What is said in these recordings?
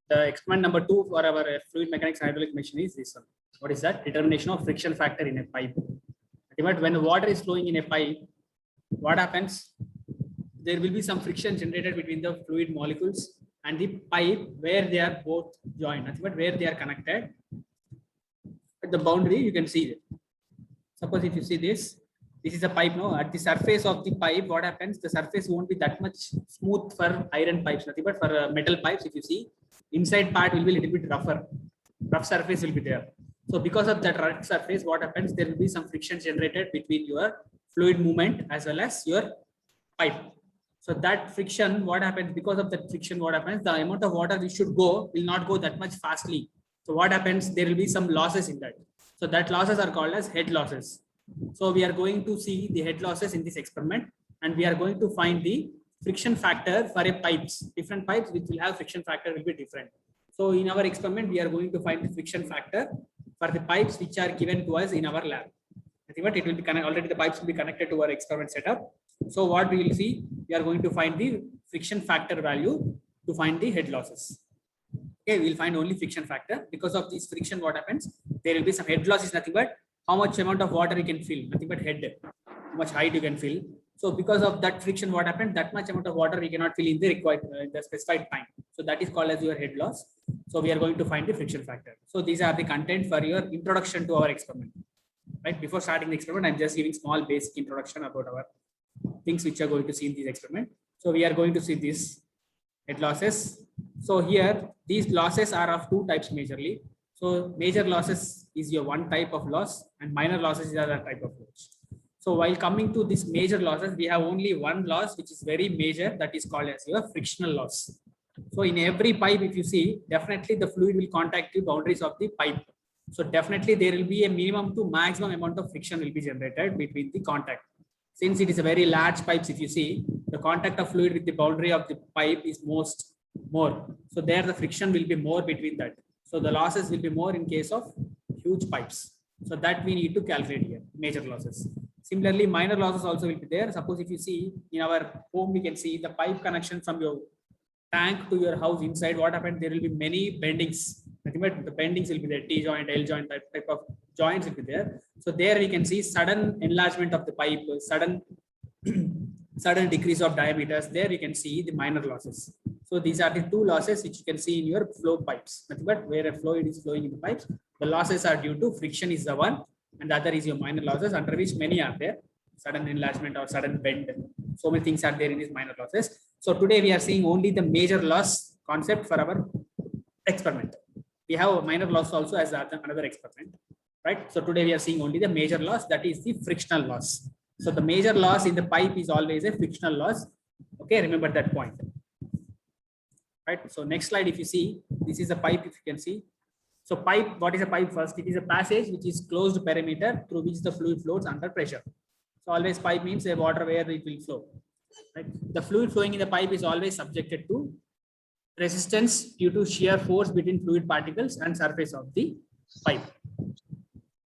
the experiment number 2 for our fluid mechanics hydraulic machine is this one. What is that? Determination of friction factor in a pipe. But when the water is flowing in a pipe, what happens? There will be some friction generated between the fluid molecules and the pipe where they are both joined, but where they are connected. At the boundary, you can see it. Suppose if you see this is a pipe. No, at the surface of the pipe, what happens? The surface won't be that much smooth for iron pipes, nothing but for metal pipes. If you see, inside part will be a little bit rougher. Rough surface will be there. So because of that rough surface, what happens? There will be some friction generated between your fluid movement as well as your pipe. So that friction, what happens? Because of that friction, what happens? The amount of water which should go will not go that much fastly. So what happens? There will be some losses in that. So that losses are called as head losses. So we are going to see the head losses in this experiment, and we are going to find the friction factor for a pipes. Different pipes which will have friction factor will be different. So in our experiment, we are going to find the friction factor for the pipes which are given to us in our lab. I think what it will be connected, already the pipes will be connected to our experiment setup. So what we will see, we are going to find the friction factor value to find the head losses. Okay, we will find only friction factor. Because of this friction, what happens? There will be some head loss is nothing but how much amount of water you can fill, nothing but head, how much height you can fill. So because of that friction, what happens? That much amount of water we cannot fill in the required, the specified time. So that is called as your head loss. So we are going to find the friction factor. So these are the content for your introduction to our experiment. Right? Before starting the experiment, I'm just giving small basic introduction about our things which are going to see in this experiment. So we are going to see these head losses. So here, these losses are of two types majorly. So major losses is your one type of loss, and minor losses is another type of loss. So while coming to this major losses, we have only one loss which is very major, that is called as your frictional loss. So in every pipe, if you see, definitely the fluid will contact the boundaries of the pipe. So definitely there will be a minimum to maximum amount of friction will be generated between the contact. Since it is a very large pipes, if you see, the contact of fluid with the boundary of the pipe is more. So there the friction will be more between that. So the losses will be more in case of huge pipes. So that we need to calculate here, major losses. Similarly, minor losses also will be there. Suppose if you see in our home, we can see the pipe connection from your tank to your house inside. What happened? There will be many bendings. Nothing but the bendings will be there. T joint, L joint, type of joints will be there. So there we can see sudden enlargement of the pipe, sudden decrease of diameters. There you can see the minor losses. So these are the two losses which you can see in your flow pipes. Nothing but where a fluid is flowing in the pipes, the losses are due to friction is the one, and the other is your minor losses, under which many are there. Sudden enlargement or sudden bend. So many things are there in these minor losses. So today we are seeing only the major loss concept for our experiment. We have a minor loss also as another experiment, right? So today we are seeing only the major loss, that is the frictional loss. So the major loss in the pipe is always a frictional loss. Okay, remember that point. Right. So next slide, if you see, this is a pipe, if you can see. So pipe, what is a pipe first? It is a passage which is closed perimeter through which the fluid flows under pressure. So always pipe means a water where it will flow. Right. The fluid flowing in the pipe is always subjected to resistance due to shear force between fluid particles and surface of the pipe.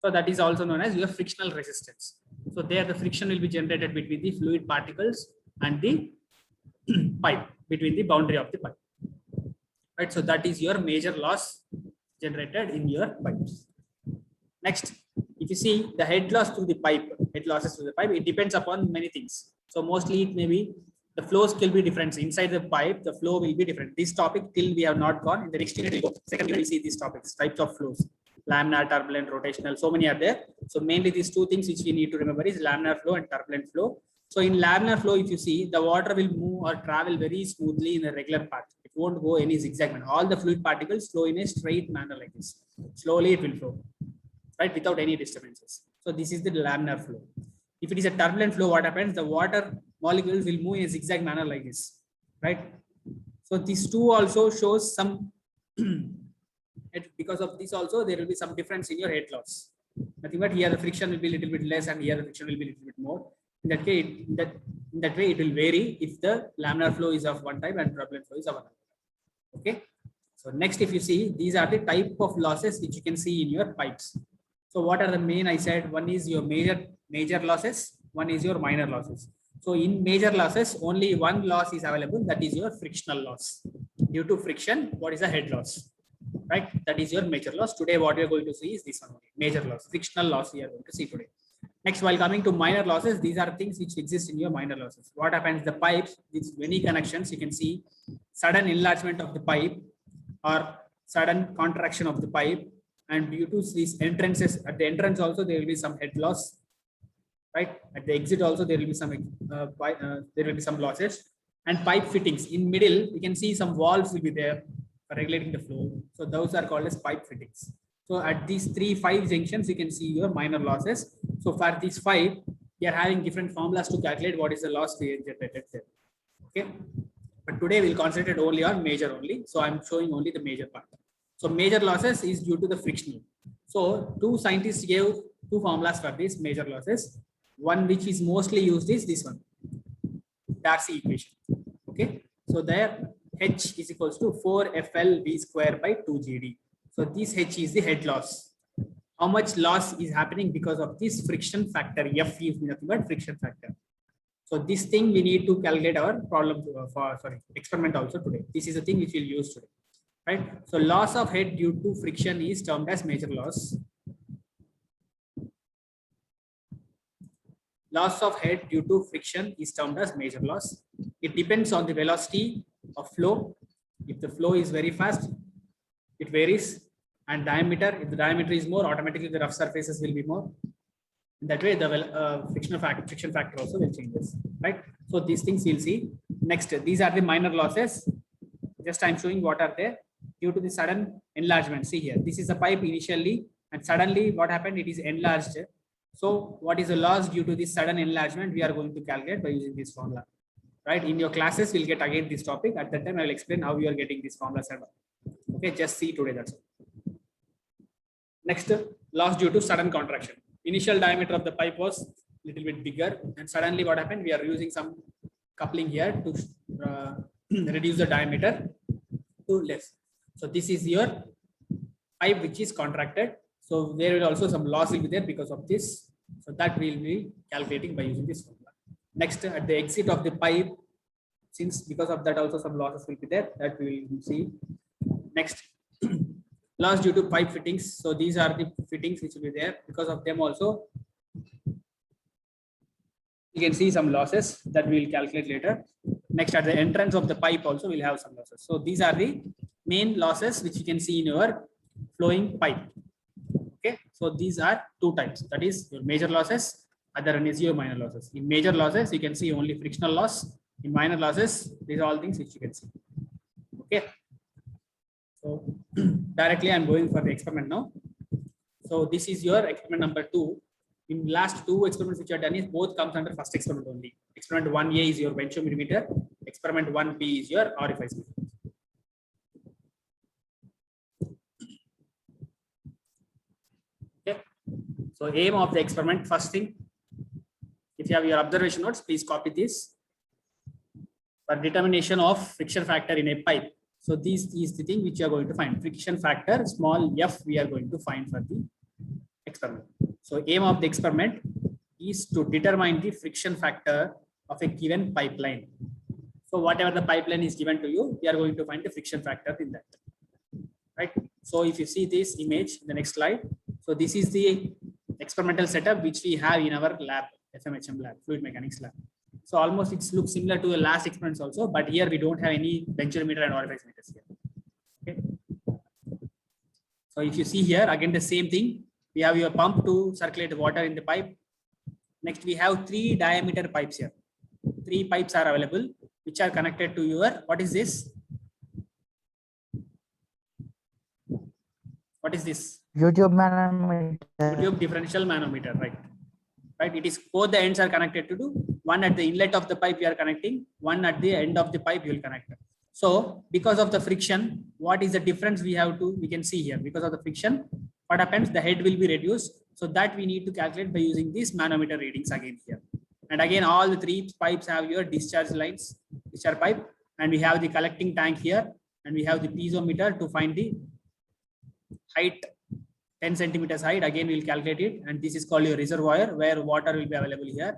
So that is also known as your frictional resistance. So there the friction will be generated between the fluid particles and the pipe, between the boundary of the pipe. Right, so that is your major loss generated in your pipes. Next, if you see the head loss through the pipe, head losses through the pipe, it depends upon many things. So mostly it may be the flows will be different. So inside the pipe, the flow will be different. This topic till we have not gone. In the next unit, we go. Second, we will see these topics, types of flows, laminar, turbulent, rotational. So many are there. So mainly these two things which we need to remember is laminar flow and turbulent flow. So in laminar flow, if you see, the water will move or travel very smoothly in a regular path. It won't go any zigzag manner. All the fluid particles flow in a straight manner like this. Slowly it will flow, right, without any disturbances. So this is the laminar flow. If it is a turbulent flow, what happens? The water molecules will move in a zigzag manner like this, right? So these two also shows some, because of this also, there will be some difference in your head loss. Nothing but here the friction will be a little bit less and here the friction will be a little bit more. In that way, in that way, it will vary if the laminar flow is of one type and turbulent flow is of another. Okay. So next, if you see, these are the type of losses which you can see in your pipes. So what are the main? I said one is your major losses, one is your minor losses. So in major losses, only one loss is available. That is your frictional loss. Due to friction, what is the head loss? Right? That is your major loss. Today, what we are going to see is this one only. Major loss, frictional loss we are going to see today. Next, while coming to minor losses, these are things which exist in your minor losses. What happens? The pipes, with many connections, you can see sudden enlargement of the pipe or sudden contraction of the pipe. And due to these entrances, at the entrance also, there will be some head loss. Right? At the exit also, there will be some losses. And pipe fittings. In middle, you can see some valves will be there for regulating the flow. So those are called as pipe fittings. So at these 5 junctions, you can see your minor losses. So for these 5, we are having different formulas to calculate what is the loss we generated there. Okay. But today we'll concentrate only on major only. So I'm showing only the major part. So major losses is due to the frictional. So 2 scientists gave 2 formulas for these major losses. One which is mostly used is this one, Darcy equation. Okay. So there H is equals to 4FLV square by 2GD. So this H is the head loss. How much loss is happening because of this friction factor? F is nothing but friction factor. So this thing we need to calculate our problem experiment also today. This is the thing which we'll use today, right? So loss of head due to friction is termed as major loss. Loss of head due to friction is termed as major loss. It depends on the velocity of flow. If the flow is very fast, it varies. And diameter, if the diameter is more, automatically the rough surfaces will be more. That way, the friction factor also will change, right? So these things you'll see. Next, these are the minor losses. Just I'm showing what are there due to the sudden enlargement. See here, this is a pipe initially, and suddenly what happened? It is enlarged. So what is the loss due to this sudden enlargement? We are going to calculate by using this formula, right? In your classes, we'll get again this topic. At that time, I will explain how you are getting these formulas. Okay, just see today. That's all. Next, loss due to sudden contraction. Initial diameter of the pipe was a little bit bigger, and suddenly what happened? We are using some coupling here to reduce the diameter to less. So this is your pipe which is contracted. So there will also some loss will be there because of this. So that we will be calculating by using this formula. Next, at the exit of the pipe, since because of that also some losses will be there, that we will see. Next, loss due to pipe fittings. So these are the fittings which will be there. Because of them also, you can see some losses that we will calculate later. Next, at the entrance of the pipe also we'll have some losses. So these are the main losses which you can see in your flowing pipe. Okay, so these are 2 types. That is your major losses, other one is your minor losses. In major losses, you can see only frictional loss. In minor losses, these are all things which you can see. Okay. So directly I'm going for the experiment now. So this is your experiment number 2. In last 2 experiments which are done is both comes under first experiment only. Experiment 1A is your benchomillimeter. Experiment 1B is your orifice meter. Okay. So aim of the experiment, first thing, if you have your observation notes, please copy this. For determination of friction factor in a pipe. So this is the thing which you are going to find. Friction factor, small f, we are going to find for the experiment. So aim of the experiment is to determine the friction factor of a given pipeline. So whatever the pipeline is given to you, we are going to find the friction factor in that. Right. So if you see this image, the next slide. So this is the experimental setup which we have in our lab, FMHM lab, fluid mechanics lab. So almost it looks similar to the last experiments also, but here we don't have any benchometer and orifice meters here. Okay. So if you see here, again the same thing. We have your pump to circulate the water in the pipe. Next, we have 3 diameter pipes here. 3 pipes are available, which are connected to your, what is this? What is this? YouTube manometer. YouTube differential manometer, right? Right. It is both the ends are connected to one at the inlet of the pipe we are connecting, one at the end of the pipe you will connect. So because of the friction, what is the difference we have to, we can see here, because of the friction, what happens? The head will be reduced. So that we need to calculate by using these manometer readings again here. And again, all the 3 pipes have your discharge lines, discharge pipe, and we have the collecting tank here, and we have the piezometer to find the height, 10 centimeters height. Again, we'll calculate it. And this is called your reservoir where water will be available here.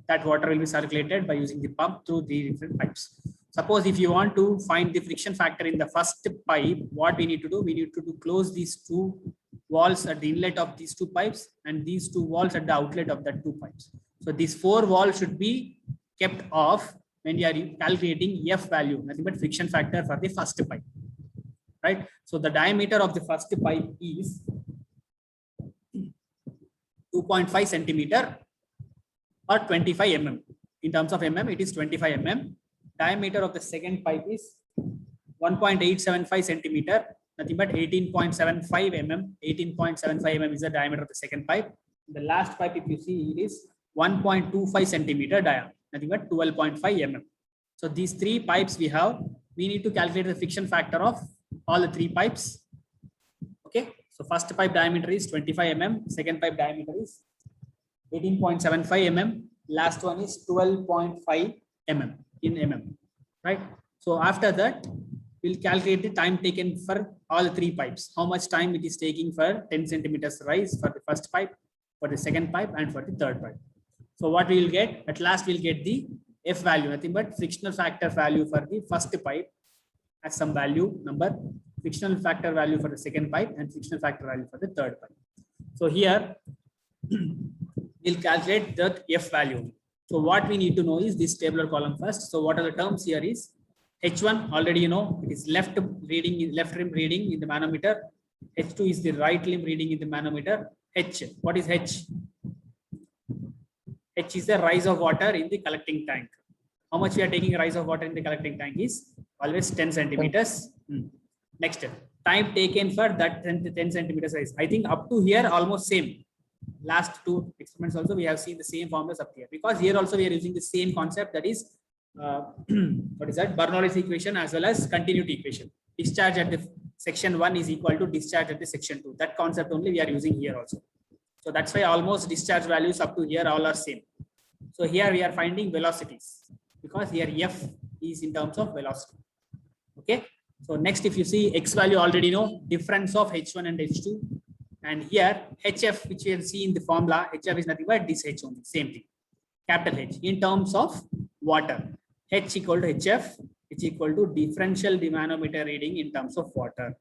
that water will be circulated by using the pump through the different pipes. Suppose if you want to find the friction factor in the first pipe, what we need to do? We need to close these two walls at the inlet of these two pipes and these two walls at the outlet of the two pipes. So these four walls should be kept off when you are calculating F value, nothing but friction factor for the first pipe, right? So the diameter of the first pipe is 2.5 centimeter or 25 mm. In terms of mm, it is 25 mm. Diameter of the second pipe is 1.875 centimeter, nothing but 18.75 mm. 18.75 mm is the diameter of the second pipe. The last pipe, if you see, it is 1.25 centimeter diameter, nothing but 12.5 mm. So these three pipes we have, we need to calculate the friction factor of all the three pipes. Okay, so first pipe diameter is 25 mm, second pipe diameter is 18.75 mm, last one is 12.5 mm in mm, right? So after that, we'll calculate the time taken for all three pipes. How much time it is taking for 10 centimeters rise for the first pipe, for the second pipe, and for the third pipe. So what we will get, at last we'll get the F value, nothing but frictional factor value for the first pipe as some value number, frictional factor value for the second pipe, and frictional factor value for the third pipe. So here we'll calculate the F value. So what we need to know is this tabular column first. So what are the terms here is H1 already you know, it is left limb reading in the manometer. H2 is the right limb reading in the manometer. H, what is H? H is the rise of water in the collecting tank. How much we are taking rise of water in the collecting tank is always 10 centimeters. Next, time taken for that 10 centimeters rise. I think up to here almost same. Last two experiments also we have seen the same formulas up here, because here also we are using the same concept, that is what is that, Bernoulli's equation as well as continuity equation. Discharge at the section 1 is equal to discharge at the section 2. That concept only we are using here also. So that's why almost discharge values up to here all are same. So here we are finding velocities, because here F is in terms of velocity. Okay. So next, if you see X value already know, difference of H1 and H2. And here HF, which you will see in the formula, HF is nothing but this H only, same thing, capital H in terms of water. H equal to HF, which equal to differential manometer reading in terms of water.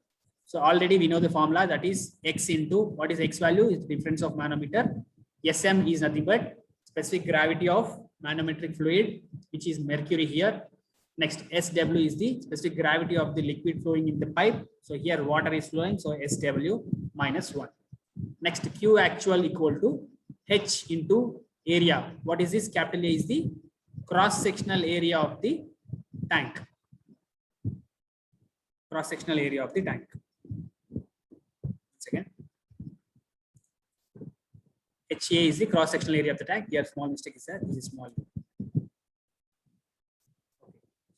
So already we know the formula, that is X into, what is X value? Is the difference of manometer. SM is nothing but specific gravity of manometric fluid, which is mercury here. Next, SW is the specific gravity of the liquid flowing in the pipe. So here water is flowing, so SW minus 1. Next, Q actual equal to H into area. What is this? Capital A is the cross-sectional area of the tank. Cross-sectional area of the tank. Once again, HA is the cross-sectional area of the tank. Here small mistake is there. This is small.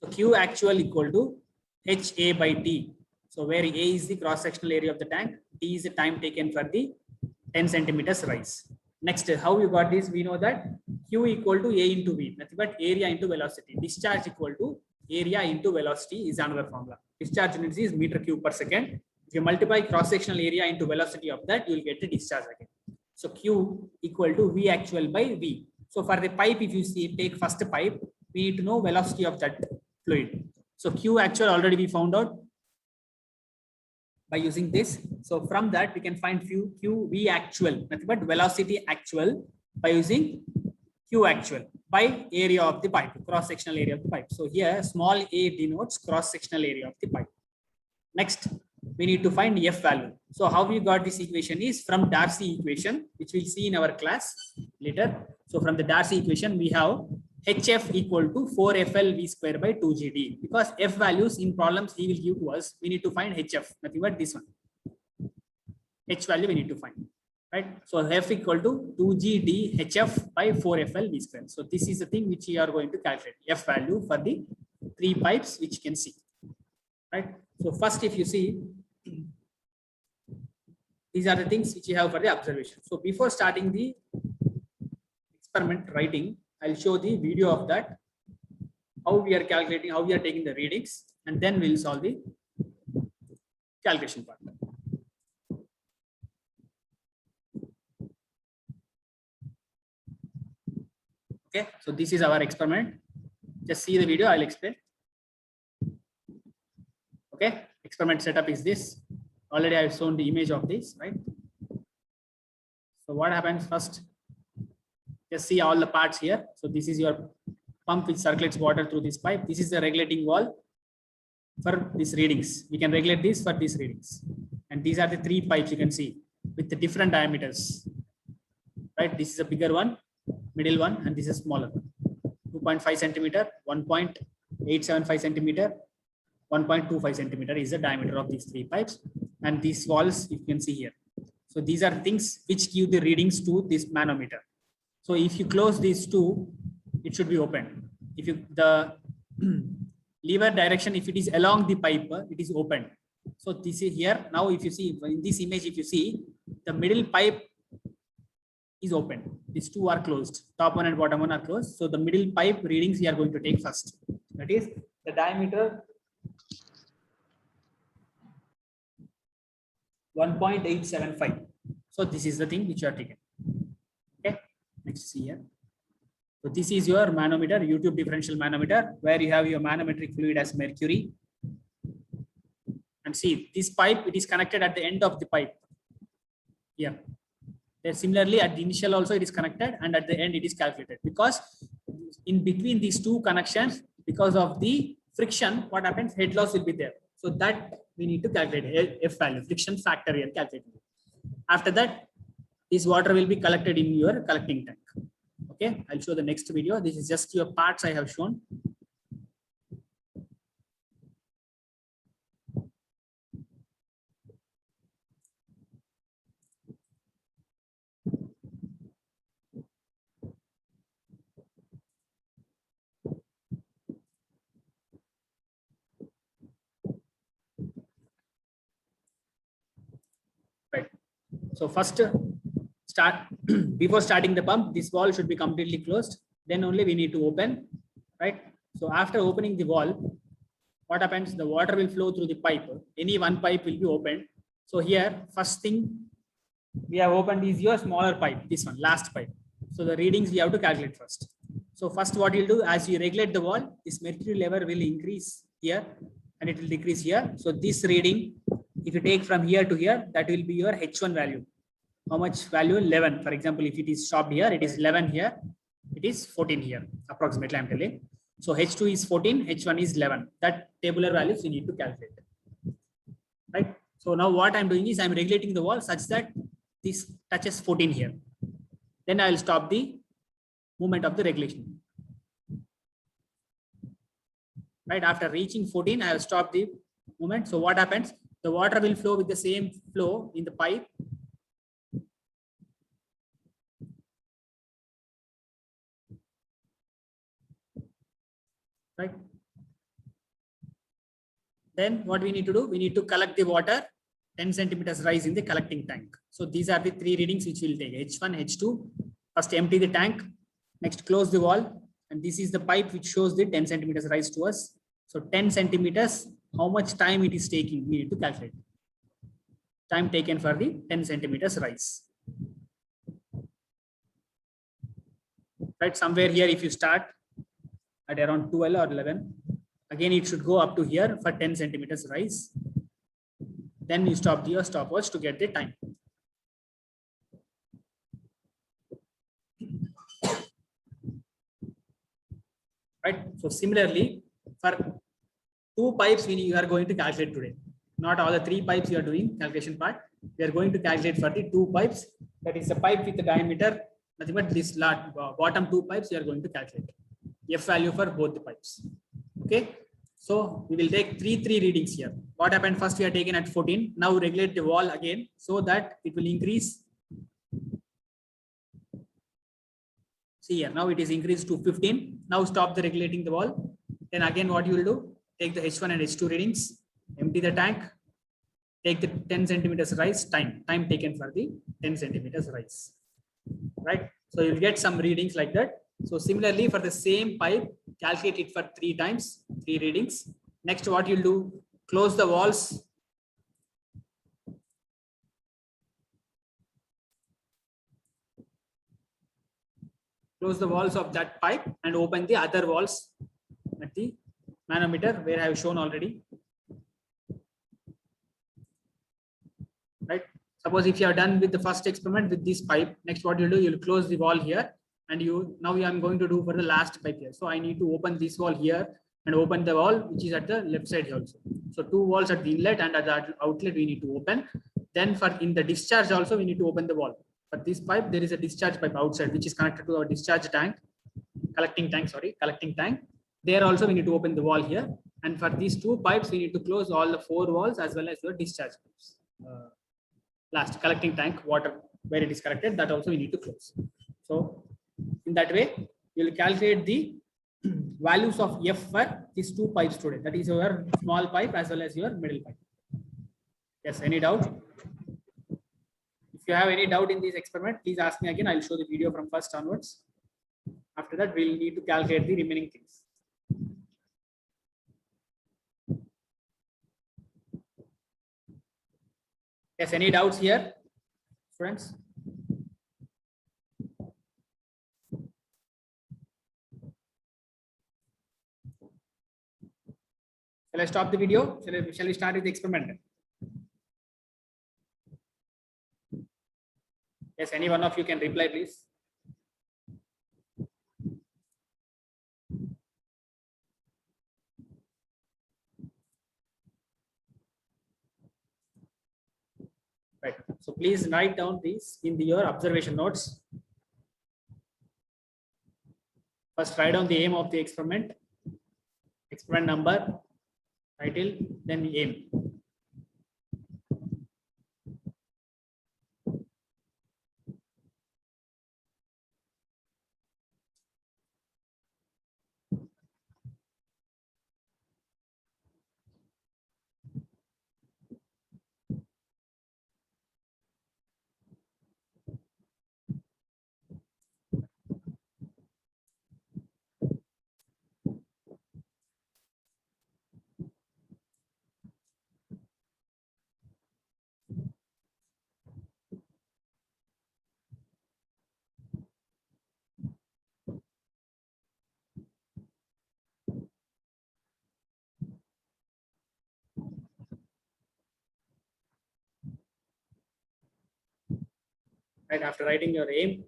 So Q actual equal to HA by T. So where A is the cross-sectional area of the tank, T is the time taken for the 10 centimeters rise. Next, how you got this? We know that Q equal to A into V, nothing but area into velocity. Discharge equal to area into velocity is another formula. Discharge units is meter cube per second. If you multiply cross-sectional area into velocity of that, you will get the discharge again. So Q equal to V actual by V. So for the pipe, if you see, take first pipe, we need to know velocity of that fluid. So Q actual already we found out by using this. So from that we can find Q V actual, nothing but velocity actual by using Q actual by area of the pipe, cross-sectional area of the pipe. So here small a denotes cross-sectional area of the pipe. Next, we need to find F value. So how we got this equation is from Darcy equation, which we'll see in our class later. So from the Darcy equation, we have HF equal to 4FL V square by 2GD. Because F values in problems he will give to us, we need to find HF, nothing but this one. H value we need to find, right? So F equal to 2GD HF by 4FL V square. So this is the thing which we are going to calculate, F value for the three pipes which you can see, right? So first, if you see, these are the things which you have for the observation. So before starting the experiment writing, I'll show the video of that, how we are calculating, how we are taking the readings, and then we'll solve the calculation part. Okay, so this is our experiment. Just see the video, I'll explain. Okay, experiment setup is this. Already I've shown the image of this, right? So what happens first? Just see all the parts here. So this is your pump which circulates water through this pipe. This is the regulating valve for these readings. We can regulate this for these readings. And these are the three pipes you can see with the different diameters. Right? This is a bigger one, middle one, and this is smaller one. 2.5 centimeter, 1.875 centimeter, 1.25 centimeter is the diameter of these three pipes. And these valves you can see here. So these are things which give the readings to this manometer. So if you close these two, it should be open. If you the lever direction, if it is along the pipe, it is open. So this is here. Now, if you see in this image, if you see the middle pipe is open. These two are closed. Top one and bottom one are closed. So the middle pipe readings we are going to take first. That is the diameter 1.875. So this is the thing which you are taken. Okay, next see here. So this is your manometer, YouTube differential manometer, where you have your manometric fluid as mercury. And see this pipe, it is connected at the end of the pipe. Here. Then similarly at the initial also it is connected, and at the end it is calculated, because in between these two connections, because of the friction, what happens? Head loss will be there. So that we need to calculate F value, friction factor here calculated. After that, this water will be collected in your collecting tank. Okay, I'll show the next video. This is just your parts I have shown. Right. So first before starting the pump, this valve should be completely closed. Then only we need to open, right? So after opening the valve, what happens? The water will flow through the pipe. Any one pipe will be opened. So here, first thing we have opened is your smaller pipe, this one, last pipe. So the readings we have to calculate first. So first what you'll do, as you regulate the valve, this mercury level will increase here and it will decrease here. So this reading, if you take from here to here, that will be your H1 value. How much value? 11. For example, if it is stopped here, it is 11 here, it is 14 here, approximately I'm telling. So H2 is 14, H1 is 11. That tabular values you need to calculate. Right? So now what I'm doing is I'm regulating the valve such that this touches 14 here. Then I will stop the movement of the regulation. Right? After reaching 14, I will stop the movement. So what happens? The water will flow with the same flow in the pipe. Right? Then what we need to do? We need to collect the water 10 centimeters rise in the collecting tank. So these are the three readings which we'll take: H1, H2. First empty the tank, next close the valve, and this is the pipe which shows the 10 centimeters rise to us. So 10 centimeters, how much time it is taking, we need to calculate. Time taken for the 10 centimeters rise. Right, somewhere here if you start at around 12 or 11, again it should go up to here for 10 centimeters rise. Then you stop your stopwatch to get the time. Right. So similarly, for two pipes we are going to calculate today. Not all the three pipes you are doing calculation part. We are going to calculate for the two pipes. That is the pipe with the diameter, nothing but this bottom two pipes we are going to calculate F value for both the pipes. Okay. So we will take three readings here. What happened? First we are taken at 14. Now regulate the wall again so that it will increase. See here, now it is increased to 15. Now stop the regulating the wall. Then again what you will do? Take the H1 and H2 readings, empty the tank, take the 10 centimeters rise, time taken for the 10 centimeters rise. Right? So you'll get some readings like that. So similarly for the same pipe, calculate it for 3 times, 3 readings. Next what you'll do? Close the walls. close the walls of that pipe and open the other walls at the manometer where I have shown already. Right. Suppose if you are done with the first experiment with this pipe, next what you do, you'll close the wall here, and now I'm going to do for the last pipe here. So I need to open this wall here and open the wall which is at the left side here also. So two walls at the inlet and at the outlet we need to open. Then for in the discharge also we need to open the wall. For this pipe there is a discharge pipe outside which is connected to our discharge tank, collecting tank. There also we need to open the wall here. And for these two pipes we need to close all the four walls as well as your discharge pipes. Last collecting tank water where it is collected, that also we need to close. So in that way you will calculate the values of F for these two pipes today. That is your small pipe as well as your middle pipe. Yes, any doubt? If you have any doubt in this experiment, please ask me again. I'll show the video from first onwards. After that, we'll need to calculate the remaining things. Yes, any doubts here, friends? Shall I stop the video? Shall we start with the experiment? Yes, any one of you can reply, please. Right. So please write down these in your observation notes. First, write down the aim of the experiment number, title, then the aim. Right, after writing your aim,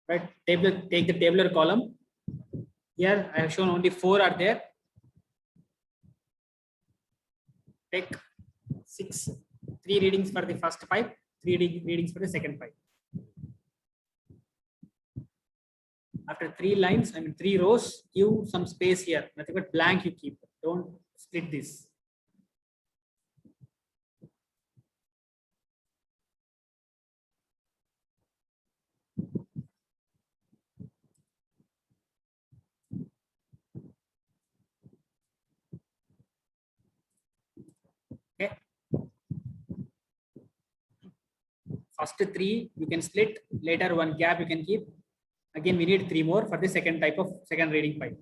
right, take the tabular column. Here I have shown only 4 are there. Take 3 readings for the first pipe, 3 readings for the second pipe. After 3 lines, 3 rows, give some space here. Nothing but blank you keep. Don't split this. Okay. First 3 you can split. Later 1 gap you can keep. Again, we need 3 more for the second type of second reading pipe.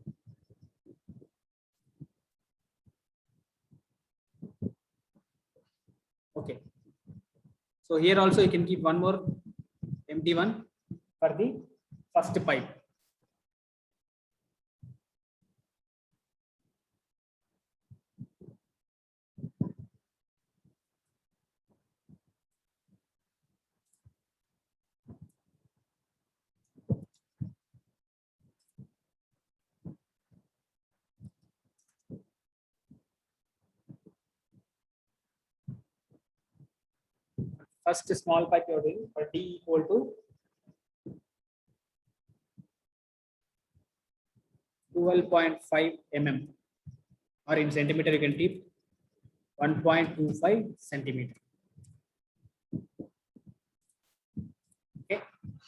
Okay. So here also you can keep 1 more empty one for the first pipe. First small pipe you are doing for D equal to 12.5 mm, or in centimeter you can keep 1.25 centimeter. Okay.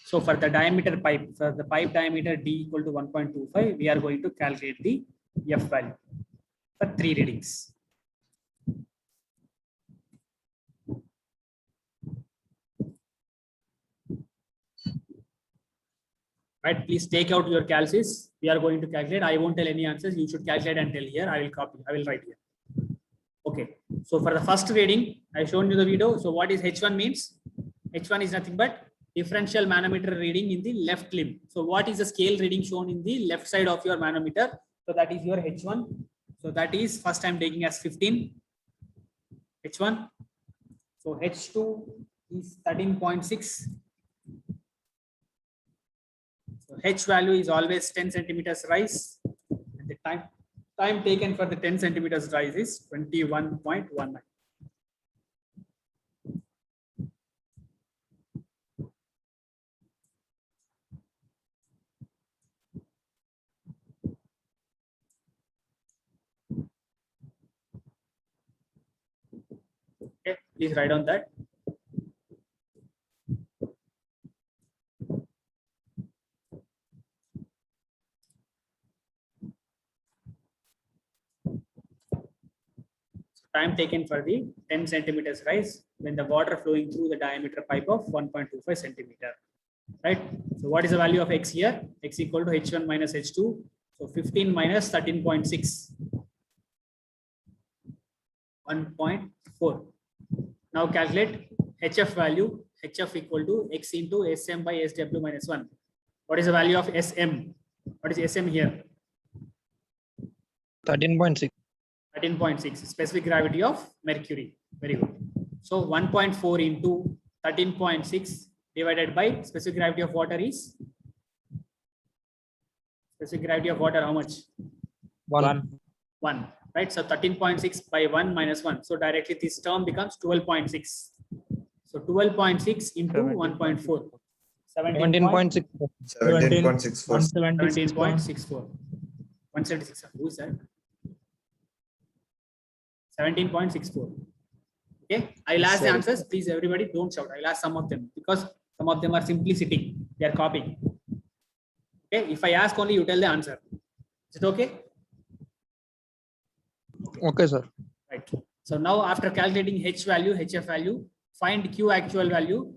So for the diameter pipe, for the pipe diameter D equal to 1.25, we are going to calculate the F value for 3 readings. Right, please take out your calcs. We are going to calculate. I won't tell any answers. You should calculate and tell here. I will copy. I will write here. Okay. So for the first reading, I shown you the video. So what is H1 means? H1 is nothing but differential manometer reading in the left limb. So what is the scale reading shown in the left side of your manometer? So that is your H1. So that is first I'm taking as 15. H1. So H2 is 13.6. So H value is always 10 centimeters rise. And the time taken for the 10 centimeters rise is 21.19. Okay, please write on that. Time taken for the 10 centimeters rise when the water flowing through the diameter pipe of 1.25 centimeter. Right. So what is the value of X here? X equal to H1 minus H2. So 15 minus 13.6. 1.4. Now calculate HF value. HF equal to X into SM by SW minus 1. What is the value of SM? What is SM here? 13.6. 13.6. Specific gravity of mercury. Very good. So 1.4 into 13.6 divided by specific gravity of water is? Specific gravity of water, how much? 1. 1. Right. So 13.6 by 1 minus 1. So directly this term becomes 12.6. So 12.6 into 1.4. 17.6. 17.64. 17.64. 176. Who is that? 17.64. Okay. I'll ask the answers. Please, everybody, don't shout. I'll ask some of them because some of them are simply sitting. They are copying. Okay. If I ask only, you tell the answer. Is it okay? Okay, sir. Right. So now after calculating H value, HF value, find Q actual value.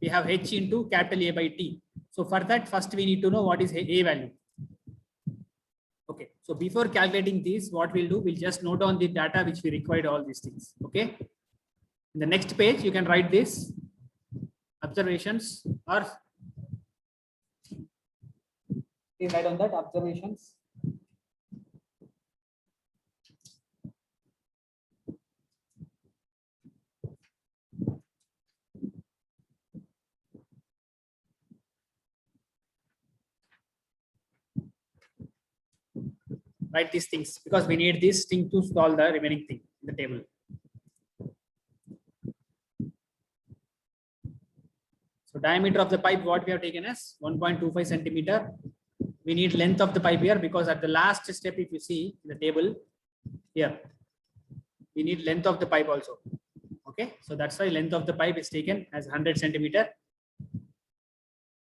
We have H into capital A by T. So for that, first we need to know what is A value. Okay. So before calculating this, what we'll do, we'll just note down the data which we required all these things. Okay. In the next page, you can write this observations or please write on that observations. Write these things because we need this thing to solve the remaining thing in the table. So diameter of the pipe, what we have taken as 1.25 centimeter. We need length of the pipe here because at the last step, if you see in the table here, we need length of the pipe also. Okay, so that's why length of the pipe is taken as 100 centimeter.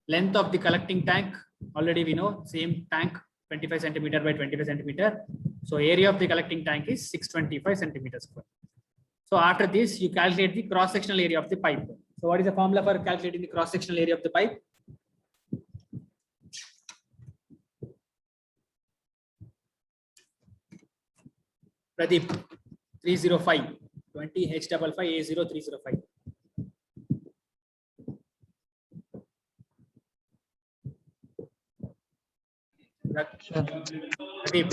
Length of the collecting tank, already we know, same tank, 25 centimeter by 25 centimeter. So area of the collecting tank is 625 centimeters square. So after this, you calculate the cross-sectional area of the pipe. So what is the formula for calculating the cross-sectional area of the pipe? Pradeep, 305, 20 H55 A0 305. Pradeep.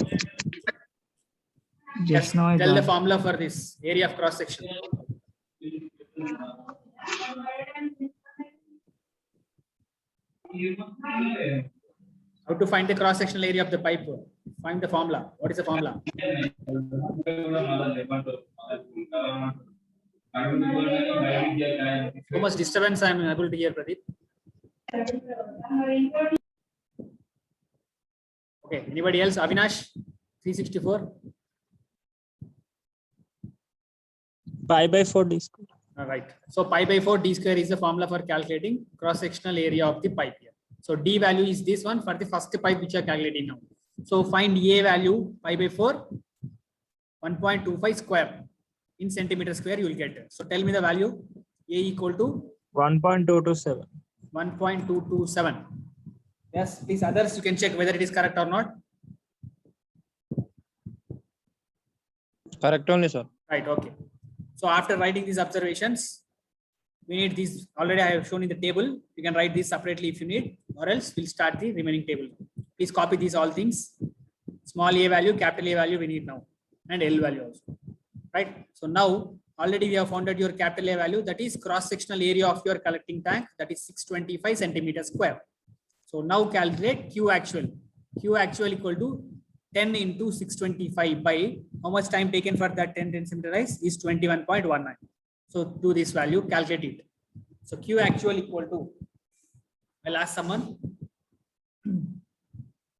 Yes, now tell the formula for this area of cross section. How to find the cross sectional area of the pipe? Find the formula. What is the formula? So much disturbance I am able to hear, Pradeep. Okay, anybody else? Avinash, 364. Pi by 4 d square. All right. So pi by 4 d square is the formula for calculating cross-sectional area of the pipe here. So d value is this one for the first pipe which you are calculating now. So find A value pi by 4, 1.25 square in centimeter square you will get. So tell me the value. A equal to 1.227. 1.227. Yes, please others you can check whether it is correct or not. Correct only, sir. Right. Okay. So after writing these observations, we need these already. I have shown in the table. You can write these separately if you need, or else we'll start the remaining table. Please copy these all things. Small a value, capital A value we need now, and L value also. Right. So now already we have founded your capital A value, that is cross-sectional area of your collecting tank, that is 625 centimeters square. So now calculate Q actual. Q actual equal to 10 into 625 by how much time taken for that 10 centimeter rise is 21.19. So do this value, calculate it. So Q actual equal to, I'll ask someone.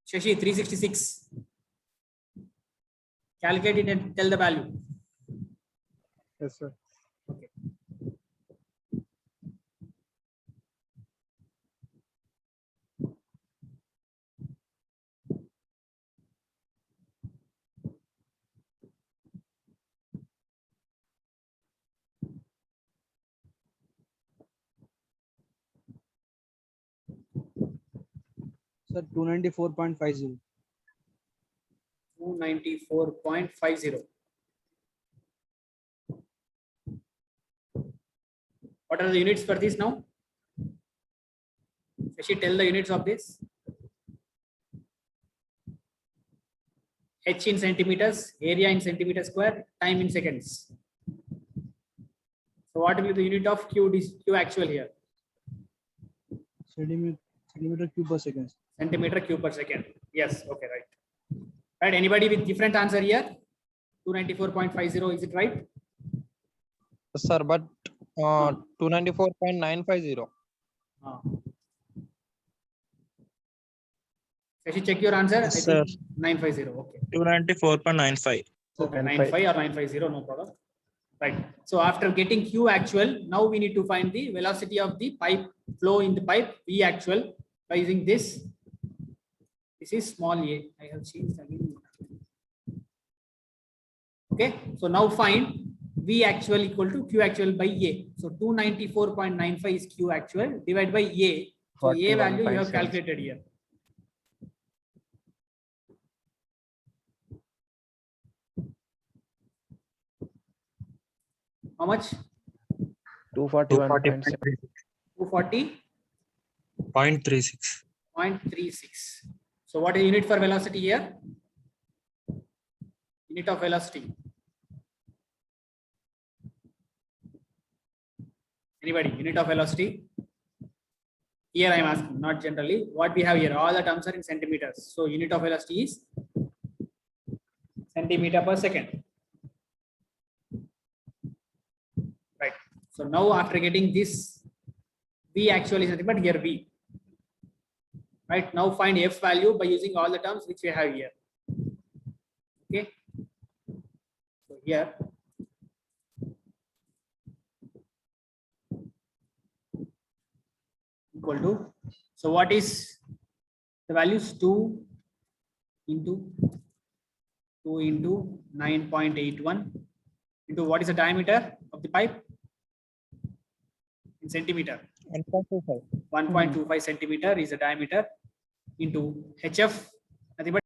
Shashi, 366. Calculate it and tell the value. Yes, sir. Okay. Sir, 294.50. 294.50. What are the units for this now? Shashi, tell the units of this. H in centimeters, area in centimeter square, time in seconds. So what will be the unit of Q actual here? Centimeter cube per second. Centimeter cube per second. Yes, okay, right. Right, anybody with different answer here? 294.50, is it right? Sir, but 294.950. Shashi, check your answer. Yes, I sir. think 950, okay. 294.95. Okay, 95 or 950, no problem. Right. So after getting Q actual, now we need to find the velocity of the pipe flow in the pipe V actual by using this. This is small a. I have changed again. Okay. So now find V actual equal to Q actual by A. So 294.95 is Q actual divided by A. So A value you have calculated here. How much? 241.7. 240.36. 0.36. So what is unit for velocity here? Unit of velocity. Anybody? Unit of velocity? Here I am asking, not generally. What we have here, all the terms are in centimeters. So unit of velocity is centimeter per second. Right. So now after getting this V actually is nothing but here V. Right. Now find F value by using all the terms which we have here. Okay. So here. Equal to, so what is the values? 2 into 9.81 into what is the diameter of the pipe in centimeter? 1.25. 1.25 centimeter is the diameter into HF, nothing but